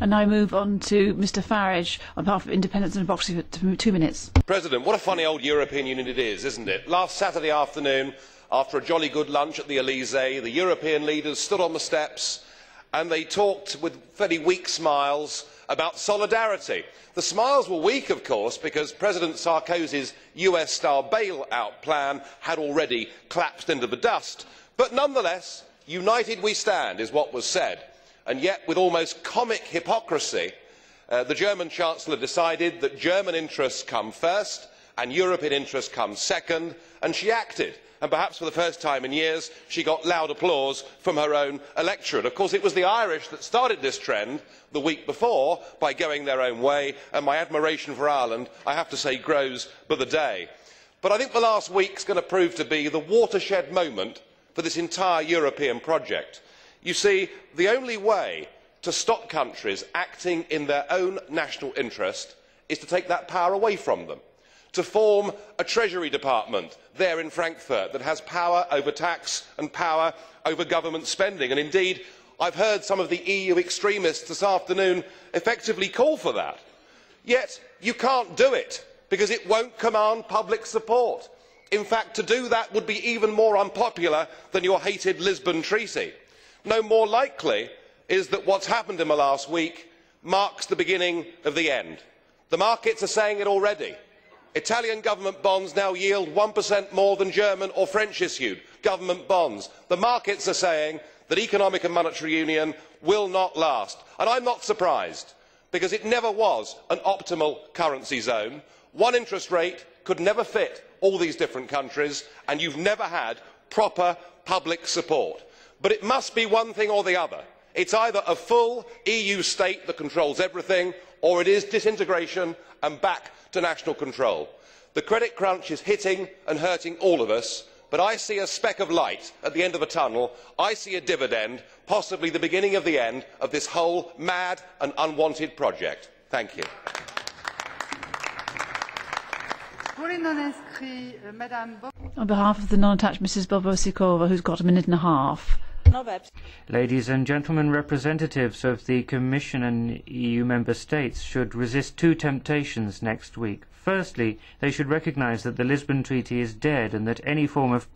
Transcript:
And now move on to Mr Farage on behalf of Independence and Democracy for 2 minutes. President, what a funny old European Union it is, isn't it? Last Saturday afternoon, after a jolly good lunch at the Elysee, the European leaders stood on the steps and they talked with fairly weak smiles about solidarity. The smiles were weak, of course, because President Sarkozy's US-style bailout plan had already collapsed into the dust. But nonetheless, united we stand is what was said. And yet, with almost comic hypocrisy, the German Chancellor decided that German interests come first and European interests come second, and she acted. And perhaps for the first time in years, she got loud applause from her own electorate. Of course, it was the Irish that started this trend the week before by going their own way, and my admiration for Ireland, I have to say, grows by the day. But I think the last week is going to prove to be the watershed moment for this entire European project. You see, the only way to stop countries acting in their own national interest is to take that power away from them, to form a Treasury Department there in Frankfurt that has power over tax and power over government spending. And indeed, I've heard some of the EU extremists this afternoon effectively call for that. Yet you can't do it because it won't command public support. In fact, to do that would be even more unpopular than your hated Lisbon Treaty. No more likely is that what's happened in the last week marks the beginning of the end. The markets are saying it already. Italian government bonds now yield 1% more than German or French issued government bonds. The markets are saying that economic and monetary union will not last. And I'm not surprised, because it never was an optimal currency zone. One interest rate could never fit all these different countries, and you've never had proper public support. But it must be one thing or the other. It's either a full EU state that controls everything, or it is disintegration and back to national control. The credit crunch is hitting and hurting all of us, but I see a speck of light at the end of a tunnel. I see a dividend, possibly the beginning of the end of this whole mad and unwanted project. Thank you. On behalf of the non-attached Mrs Bobosikova, who's got a minute and a half. Ladies and gentlemen, representatives of the Commission and EU member states should resist two temptations next week. Firstly, they should recognise that the Lisbon Treaty is dead and that any form of